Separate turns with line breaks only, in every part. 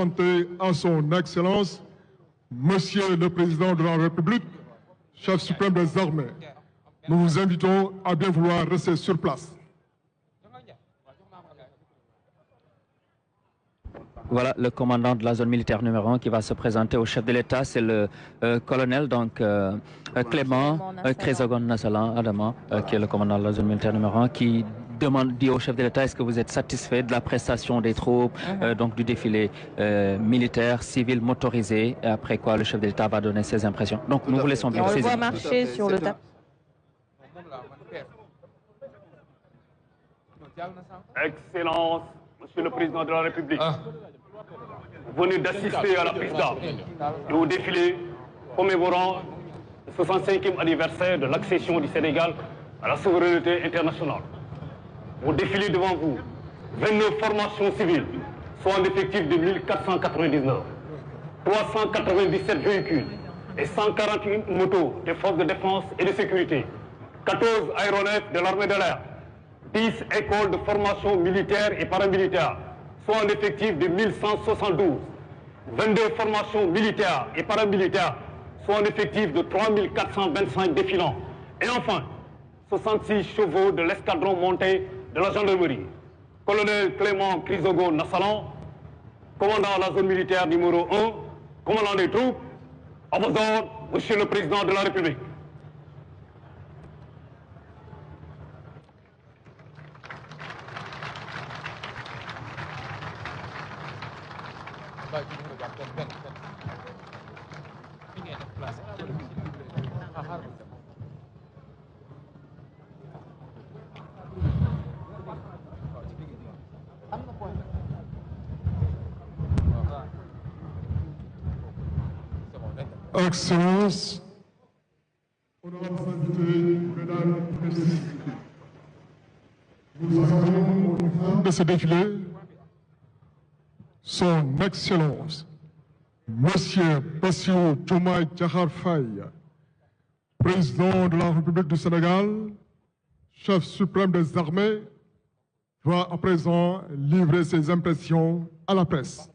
Présenter à son Excellence, Monsieur le Président de la République, chef suprême des armées. Nous vous invitons à bien vouloir rester sur place.
Voilà le commandant de la zone militaire numéro 1 qui va se présenter au chef de l'État, c'est le colonel Clément Crézogon Nassalan Adama, qui est le commandant de la zone militaire numéro 1, qui dit au chef de l'État est-ce que vous êtes satisfait de la prestation des troupes, donc du défilé militaire, civil, motorisé, et après quoi le chef de l'État va donner ses impressions. Donc nous vous laissons bien.
On le voit marcher sur le tapis.
Excellence, Monsieur le Président de la République, venu d'assister à la prise d'armes et au défilé commémorant le 65e anniversaire de l'accession du Sénégal à la souveraineté internationale. Au défilé devant vous, 29 formations civiles, soit un effectif de 1499, 397 véhicules et 148 motos des forces de défense et de sécurité, 14 aéronefs de l'armée de l'air, 10 écoles de formation militaire et paramilitaire, soit un effectif de 1172, 22 formations militaires et paramilitaires, soit un effectif de 3425 défilants, et enfin 66 chevaux de l'escadron monté de la gendarmerie. Colonel Clément Crézogon Nassalan, commandant la zone militaire numéro 1, commandant des troupes, à vos ordres, Monsieur le Président de la République.
Excellence, honorables invités, mesdames et messieurs, nous avons au niveau de ce défilé son Excellence, Monsieur Bassirou Diomaye Diakhar Faye, Président de la République du Sénégal, chef suprême des armées, va à présent livrer ses impressions à la presse.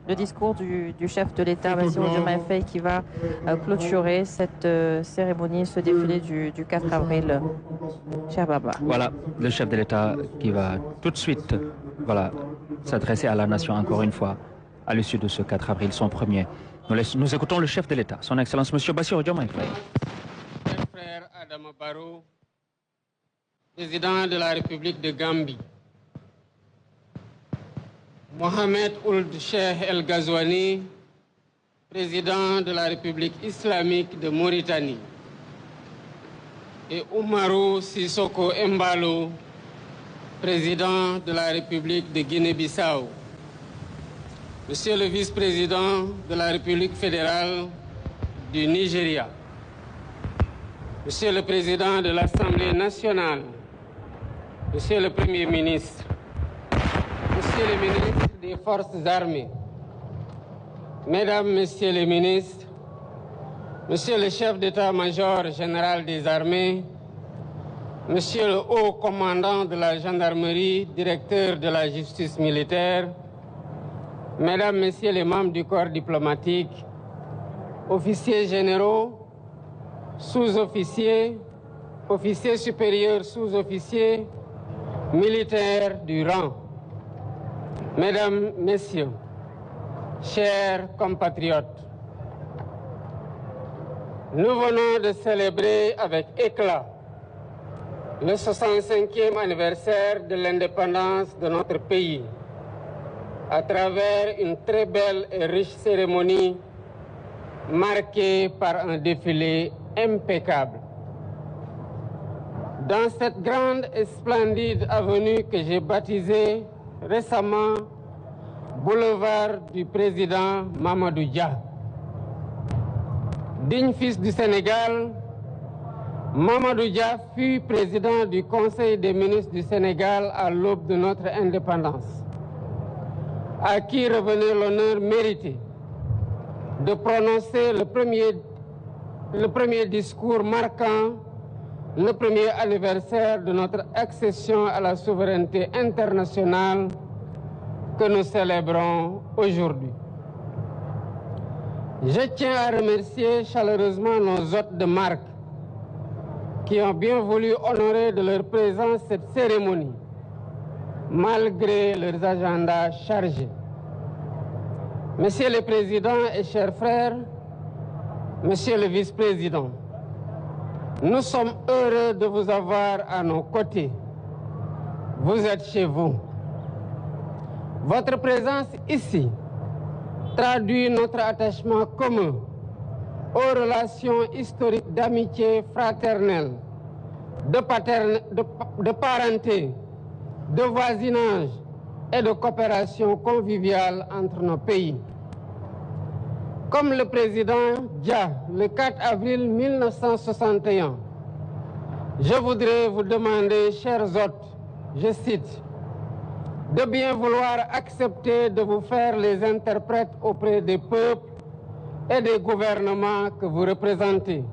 Le discours du chef de l'État, Bassirou Diomaye Faye, qui va clôturer cette cérémonie, ce défilé du 4 avril. Cher Baba.
Voilà, le chef de l'État qui va tout de suite s'adresser à la nation encore une fois à l'issue de ce 4 avril, son premier. Nous écoutons le chef de l'État, son Excellence M. Bassirou Diomaye Faye.
Cher frère Adama Barrow, président de la République de Gambie, Mohamed Ould Cheikh El Ghazouani, président de la République islamique de Mauritanie, et Oumarou Sissoko Embalo, président de la République de Guinée-Bissau, Monsieur le vice-président de la République fédérale du Nigeria, Monsieur le président de l'Assemblée nationale, Monsieur le Premier ministre, Monsieur le ministre des Forces armées, Mesdames, Messieurs les ministres, Monsieur le chef d'état-major général des armées, Monsieur le haut commandant de la gendarmerie, directeur de la justice militaire, Mesdames, Messieurs les membres du corps diplomatique, officiers généraux, sous-officiers, officiers supérieurs, sous-officiers, militaires du rang, Mesdames, Messieurs, chers compatriotes, nous venons de célébrer avec éclat le 65e anniversaire de l'indépendance de notre pays à travers une très belle et riche cérémonie marquée par un défilé impeccable. Dans cette grande et splendide avenue que j'ai baptisée récemment boulevard du président Mamadou Dia. Digne fils du Sénégal, Mamadou Dia fut président du Conseil des ministres du Sénégal à l'aube de notre indépendance, à qui revenait l'honneur mérité de prononcer le premier discours marquant le premier anniversaire de notre accession à la souveraineté internationale que nous célébrons aujourd'hui. Je tiens à remercier chaleureusement nos hôtes de marque qui ont bien voulu honorer de leur présence cette cérémonie, malgré leurs agendas chargés. Monsieur le Président et chers frères, Monsieur le Vice-président, nous sommes heureux de vous avoir à nos côtés. Vous êtes chez vous. Votre présence ici traduit notre attachement commun aux relations historiques d'amitié fraternelle, de parenté, de voisinage et de coopération conviviale entre nos pays. Comme le président Dia, le 4 avril 1961, je voudrais vous demander, chers hôtes, je cite, de bien vouloir accepter de vous faire les interprètes auprès des peuples et des gouvernements que vous représentez,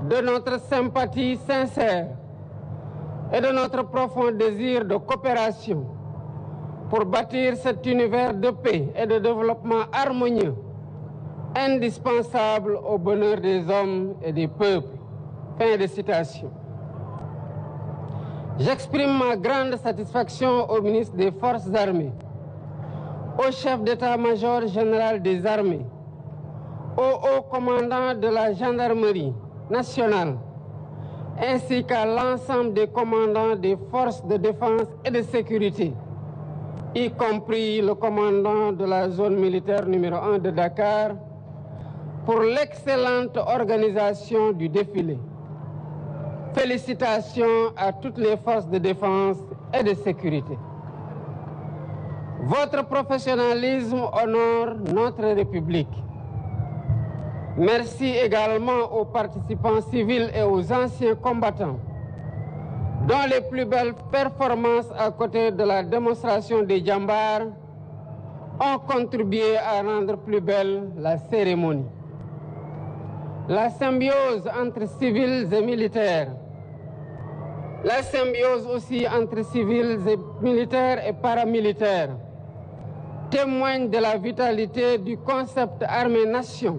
de notre sympathie sincère et de notre profond désir de coopération pour bâtir cet univers de paix et de développement harmonieux, indispensable au bonheur des hommes et des peuples. Fin de citation. J'exprime ma grande satisfaction au ministre des Forces armées, au chef d'état-major général des armées, au haut commandant de la gendarmerie nationale, ainsi qu'à l'ensemble des commandants des forces de défense et de sécurité, y compris le commandant de la zone militaire numéro 1 de Dakar, pour l'excellente organisation du défilé. Félicitations à toutes les forces de défense et de sécurité. Votre professionnalisme honore notre République. Merci également aux participants civils et aux anciens combattants, dont les plus belles performances à côté de la démonstration des djambars ont contribué à rendre plus belle la cérémonie. La symbiose entre civils et militaires, la symbiose aussi entre civils et militaires et paramilitaires témoigne de la vitalité du concept armée-nation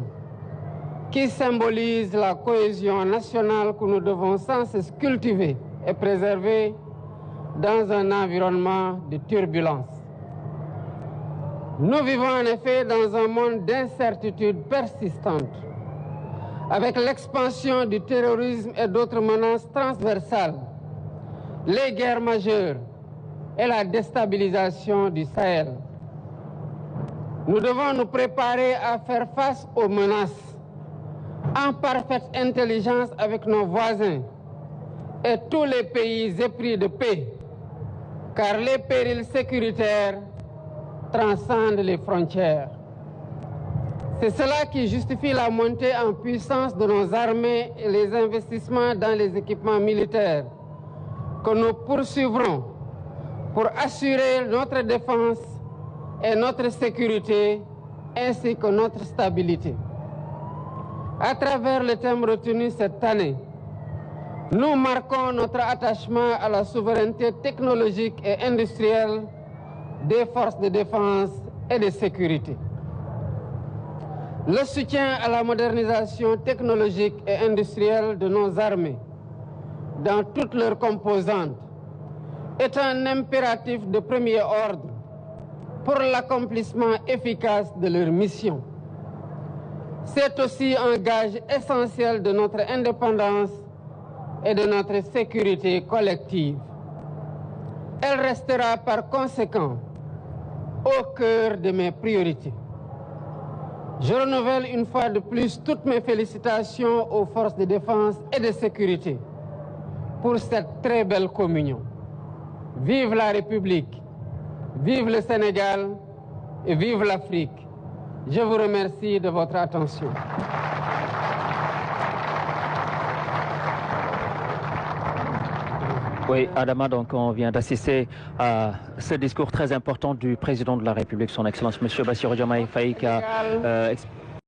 qui symbolise la cohésion nationale que nous devons sans cesse cultiver et préserver dans un environnement de turbulence. Nous vivons en effet dans un monde d'incertitude persistante, avec l'expansion du terrorisme et d'autres menaces transversales, les guerres majeures et la déstabilisation du Sahel. Nous devons nous préparer à faire face aux menaces en parfaite intelligence avec nos voisins et tous les pays épris de paix, car les périls sécuritaires transcendent les frontières. C'est cela qui justifie la montée en puissance de nos armées et les investissements dans les équipements militaires que nous poursuivrons pour assurer notre défense et notre sécurité ainsi que notre stabilité. À travers le thème retenu cette année, nous marquons notre attachement à la souveraineté technologique et industrielle des forces de défense et de sécurité. Le soutien à la modernisation technologique et industrielle de nos armées, dans toutes leurs composantes, est un impératif de premier ordre pour l'accomplissement efficace de leur mission. C'est aussi un gage essentiel de notre indépendance et de notre sécurité collective. Elle restera par conséquent au cœur de mes priorités. Je renouvelle une fois de plus toutes mes félicitations aux forces de défense et de sécurité pour cette très belle communion. Vive la République, vive le Sénégal et vive l'Afrique. Je vous remercie de votre attention.
Oui, Adama, donc on vient d'assister à ce discours très important du président de la République, son Excellence M. Bassirou Diomaye Faye, qui a